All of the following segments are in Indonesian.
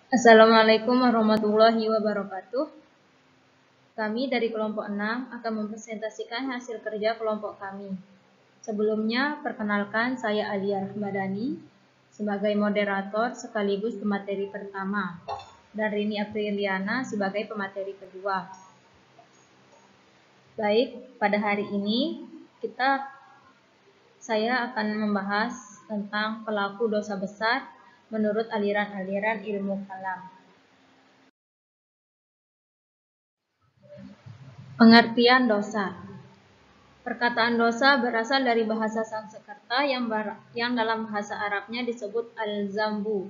Assalamualaikum warahmatullahi wabarakatuh. Kami dari kelompok 6 akan mempresentasikan hasil kerja kelompok kami. Sebelumnya, perkenalkan saya Alia Rahmadani sebagai moderator sekaligus pemateri pertama dan Rini Apriliana sebagai pemateri kedua. Baik, pada hari ini saya akan membahas tentang pelaku dosa besar menurut aliran-aliran ilmu kalam. Pengertian dosa. Perkataan dosa berasal dari bahasa Sanskerta yang dalam bahasa Arabnya disebut al-zambu,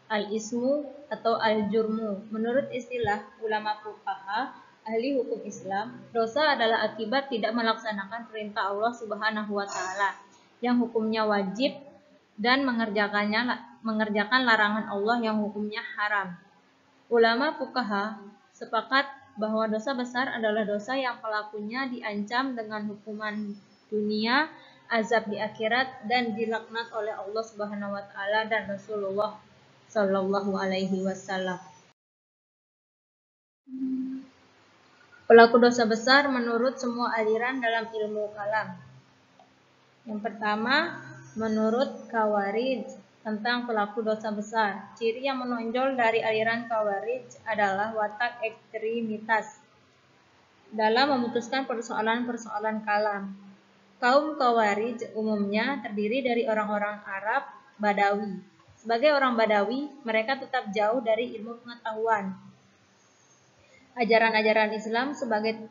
al-ismu, atau al-jurmu. Menurut istilah ulama fuqaha, ahli hukum Islam, dosa adalah akibat tidak melaksanakan perintah Allah Subhanahu wa taala yang hukumnya wajib dan mengerjakan larangan Allah yang hukumnya haram. Ulama fuqaha sepakat bahwa dosa besar adalah dosa yang pelakunya diancam dengan hukuman dunia, azab di akhirat, dan dilaknat oleh Allah Subhanahu wa taala dan Rasulullah Shallallahu alaihi wasallam. Pelaku dosa besar menurut semua aliran dalam ilmu kalam. Yang pertama, menurut Khawarij tentang pelaku dosa besar. Ciri yang menonjol dari aliran Khawarij adalah watak ekstremitas dalam memutuskan persoalan-persoalan kalam. Kaum Khawarij umumnya terdiri dari orang-orang Arab Badawi. Sebagai orang Badawi, mereka tetap jauh dari ilmu pengetahuan. Ajaran-ajaran Islam sebagai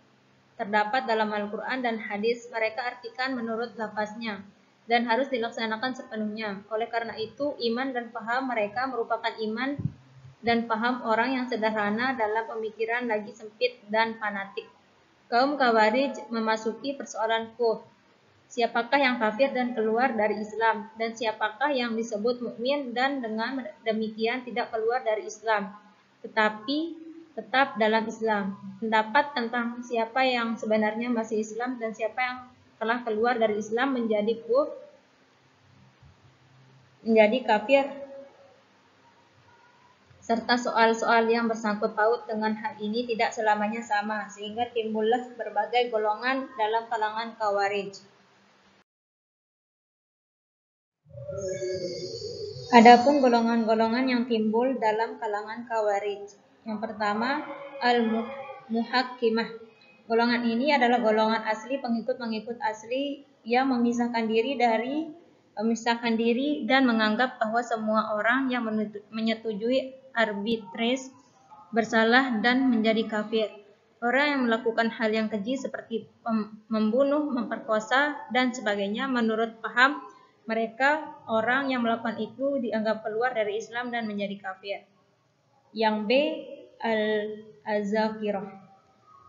terdapat dalam Al-Quran dan hadis, mereka artikan menurut lafaznya dan harus dilaksanakan sepenuhnya. Oleh karena itu, iman dan paham mereka merupakan iman dan paham orang yang sederhana dalam pemikiran lagi sempit dan fanatik. Kaum Khawarij memasuki persoalan siapakah yang kafir dan keluar dari Islam, dan siapakah yang disebut mukmin dan dengan demikian tidak keluar dari Islam, tetapi tetap dalam Islam. Pendapat tentang siapa yang sebenarnya masih Islam dan siapa yang telah keluar dari Islam menjadi kafir, serta soal-soal yang bersangkut paut dengan hal ini tidak selamanya sama, sehingga timbullah berbagai golongan dalam kalangan Khawarij. Adapun golongan-golongan yang timbul dalam kalangan Khawarij. Yang pertama, al-muhakkimah. Golongan ini adalah golongan asli pengikut-pengikut asli yang memisahkan diri dan menganggap bahwa semua orang yang menyetujui arbitris bersalah dan menjadi kafir. Orang yang melakukan hal yang keji seperti membunuh, memperkosa, dan sebagainya menurut paham mereka, orang yang melakukan itu dianggap keluar dari Islam dan menjadi kafir. Yang B, al-azakirah.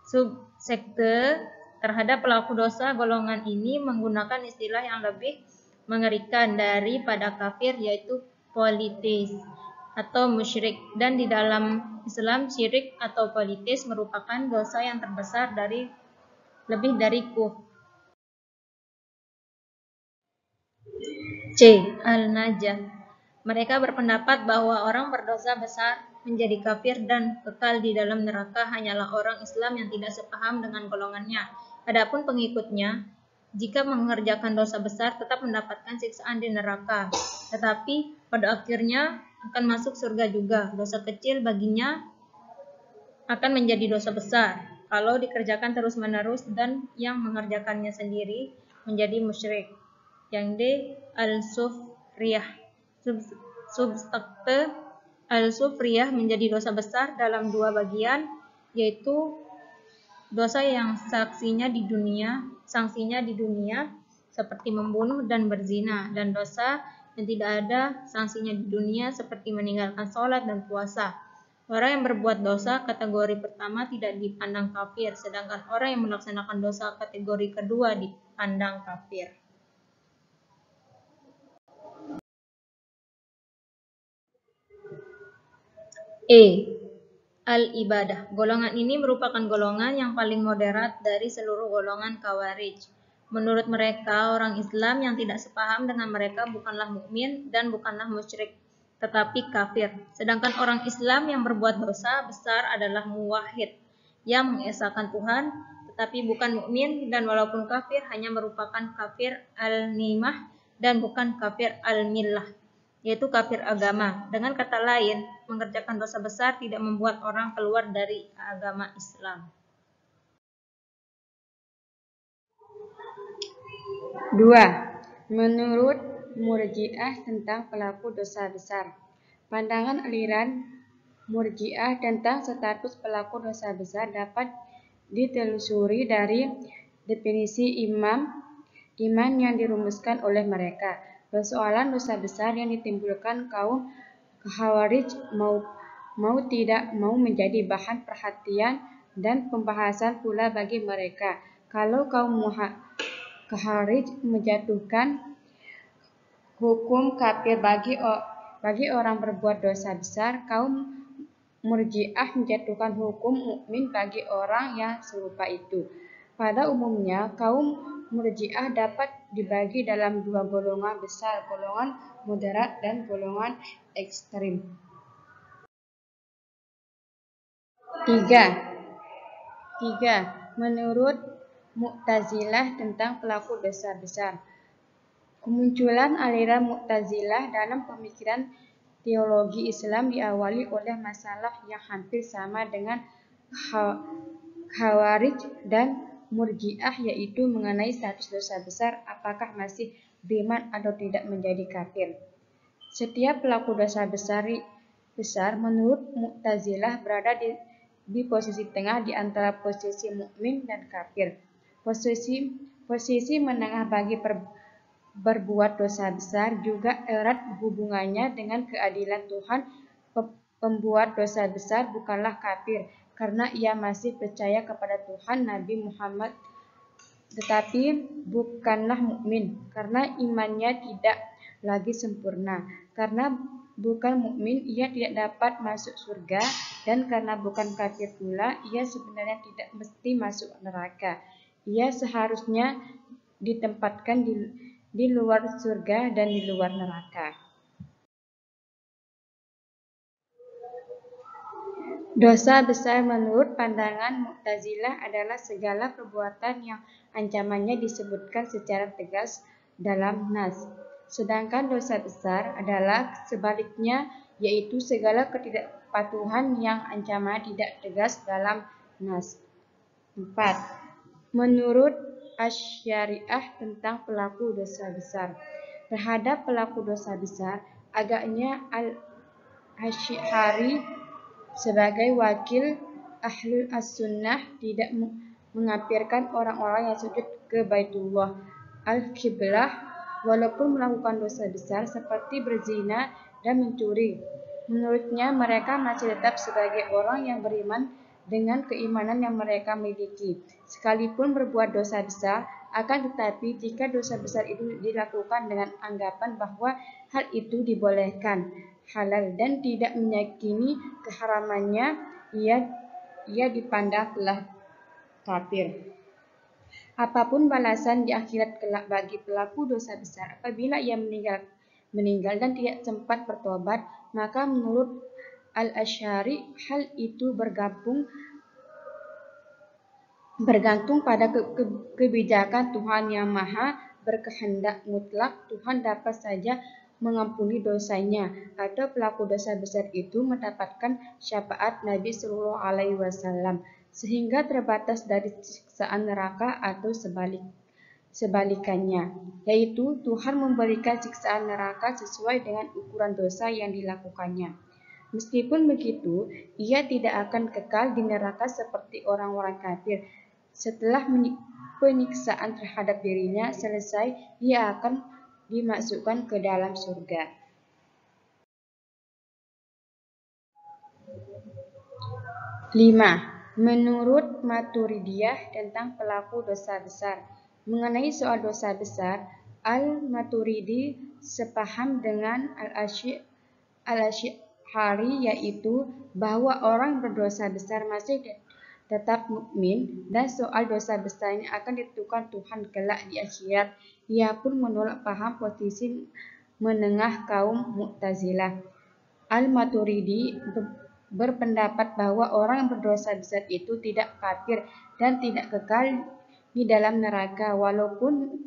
Subsekte terhadap pelaku dosa golongan ini menggunakan istilah yang lebih mengerikan daripada kafir, yaitu politis atau musyrik. Dan di dalam Islam, syirik atau politis merupakan dosa yang terbesar lebih dari kufur. C. Al-Najah. Mereka berpendapat bahwa orang berdosa besar menjadi kafir dan kekal di dalam neraka hanyalah orang Islam yang tidak sepaham dengan golongannya. Adapun pengikutnya, jika mengerjakan dosa besar tetap mendapatkan siksaan di neraka, tetapi pada akhirnya akan masuk surga juga. Dosa kecil baginya akan menjadi dosa besar kalau dikerjakan terus-menerus, dan yang mengerjakannya sendiri menjadi musyrik. Yang D, al-sufriyah. Subsekte al-sufriyah menjadi dosa besar dalam dua bagian, yaitu dosa yang sanksinya di dunia seperti membunuh dan berzina, dan dosa yang tidak ada sanksinya di dunia seperti meninggalkan sholat dan puasa. Orang yang berbuat dosa kategori pertama tidak dipandang kafir, sedangkan orang yang melaksanakan dosa kategori kedua dipandang kafir. E. Al-ibadah. Golongan ini merupakan golongan yang paling moderat dari seluruh golongan Khawarij. Menurut mereka, orang Islam yang tidak sepaham dengan mereka bukanlah mukmin dan bukanlah musyrik, tetapi kafir. Sedangkan orang Islam yang berbuat dosa besar adalah muwahhid, yang mengesahkan Tuhan tetapi bukan mukmin, dan walaupun kafir hanya merupakan kafir al-nimah dan bukan kafir al-millah, yaitu kafir agama. Dengan kata lain, mengerjakan dosa besar tidak membuat orang keluar dari agama Islam. 2. Menurut Murji'ah tentang pelaku dosa besar. Pandangan aliran Murji'ah tentang status pelaku dosa besar dapat ditelusuri dari definisi iman yang dirumuskan oleh mereka. Persoalan dosa besar yang ditimbulkan kaum Khawarij mau tidak mau menjadi bahan perhatian dan pembahasan pula bagi mereka. Kalau kaum Khawarij menjatuhkan hukum kafir bagi orang berbuat dosa besar, kaum Murji'ah menjatuhkan hukum mukmin bagi orang yang serupa itu. Pada umumnya, kaum Murji'ah dapat dibagi dalam dua golongan besar, golongan moderat dan golongan ekstrim. 3. Menurut Mu'tazilah tentang pelaku dosa besar. Kemunculan aliran Mu'tazilah dalam pemikiran teologi Islam diawali oleh masalah yang hampir sama dengan Khawarij dan Murji'ah, yaitu mengenai status dosa besar, apakah masih beriman atau tidak menjadi kafir. Setiap pelaku dosa besar menurut Mu'tazilah berada di posisi tengah di antara posisi mukmin dan kafir. Posisi menengah bagi berbuat dosa besar juga erat hubungannya dengan keadilan Tuhan. Pembuat dosa besar bukanlah kafir karena ia masih percaya kepada Tuhan Nabi Muhammad, tetapi bukanlah mukmin karena imannya tidak lagi sempurna. Karena bukan mukmin, ia tidak dapat masuk surga, dan karena bukan kafir pula, ia sebenarnya tidak mesti masuk neraka. Ia seharusnya ditempatkan di luar surga dan di luar neraka. Dosa besar menurut pandangan Mu'tazilah adalah segala perbuatan yang ancamannya disebutkan secara tegas dalam nas. Sedangkan dosa besar adalah sebaliknya, yaitu segala ketidakpatuhan yang ancamannya tidak tegas dalam nas. 4. Menurut Asy-Syariah tentang pelaku dosa besar. Terhadap pelaku dosa besar, agaknya Al-Asy'ari sebagai wakil Ahlul As-Sunnah tidak mengkafirkan orang-orang yang sujud ke Baitullah Al-Qiblah walaupun melakukan dosa besar seperti berzina dan mencuri. Menurutnya mereka masih tetap sebagai orang yang beriman dengan keimanan yang mereka miliki, sekalipun berbuat dosa besar. Akan tetapi jika dosa besar itu dilakukan dengan anggapan bahwa hal itu dibolehkan, halal, dan tidak meyakini keharamannya, ia dipandang telah kafir. Apapun balasan di akhirat kelak bagi pelaku dosa besar apabila ia meninggal dan tidak sempat bertobat, maka menurut Al-Asy'ari hal itu bergantung pada kebijakan Tuhan yang maha berkehendak mutlak. Tuhan dapat saja mengampuni dosanya, atau pelaku dosa besar itu mendapatkan syafaat Nabi Sallallahu Alaihi Wasallam sehingga terbatas dari siksaan neraka, atau sebalikannya, yaitu Tuhan memberikan siksaan neraka sesuai dengan ukuran dosa yang dilakukannya. Meskipun begitu, ia tidak akan kekal di neraka seperti orang-orang kafir. Setelah penyiksaan terhadap dirinya selesai, ia akan dimasukkan ke dalam surga. 5. Menurut Maturidiyah tentang pelaku dosa besar. Mengenai soal dosa besar, Al-Maturidi sepaham dengan Al-Asy'ari, yaitu bahwa orang berdosa besar masih tetap mukmin, dan soal dosa besarnya akan ditentukan Tuhan kelak di akhirat. Ia pun menolak paham posisi menengah kaum Mu'tazilah. Al-Maturidi berpendapat bahwa orang yang berdosa besar itu tidak kafir dan tidak kekal di dalam neraka walaupun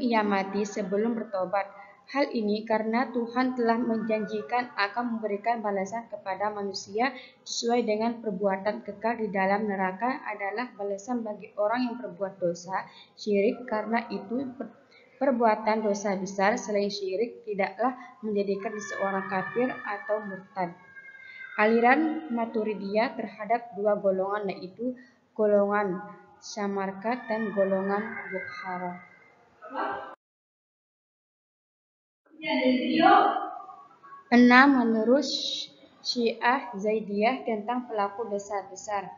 ia mati sebelum bertobat. Hal ini karena Tuhan telah menjanjikan akan memberikan balasan kepada manusia sesuai dengan perbuatan. Kekal di dalam neraka adalah balasan bagi orang yang berbuat dosa syirik. Karena itu perbuatan dosa besar selain syirik tidaklah menjadikan seseorang kafir atau murtad. Aliran Maturidiyah terhadap dua golongan, yaitu golongan Samarkand dan golongan Bukhara. 6. Menurut Syiah Zaidiyah tentang pelaku dosa besar.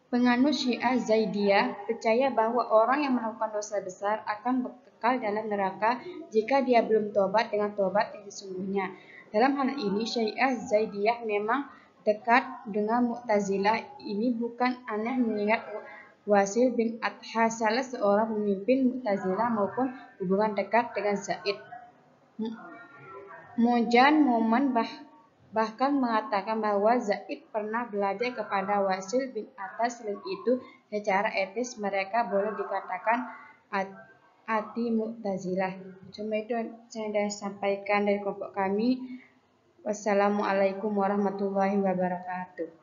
Penganut Syiah Zaidiyah percaya bahwa orang yang melakukan dosa besar akan kekal dalam neraka jika dia belum tobat dengan tobat yang sesungguhnya. Dalam hal ini, Syiah Zaidiyah memang dekat dengan Mu'tazilah. Ini bukan aneh mengingat Wasil bin Athas, salah seorang pemimpin Mu'tazilah, maupun hubungan dekat dengan Zaid. Mojan Momen bahkan mengatakan bahwa Zaid pernah belajar kepada Wasil bin Athas. Selain itu, secara etis mereka boleh dikatakan anti Mu'tazilah. Cuma itu saya sudah sampaikan dari kelompok kami. Wassalamualaikum warahmatullahi wabarakatuh.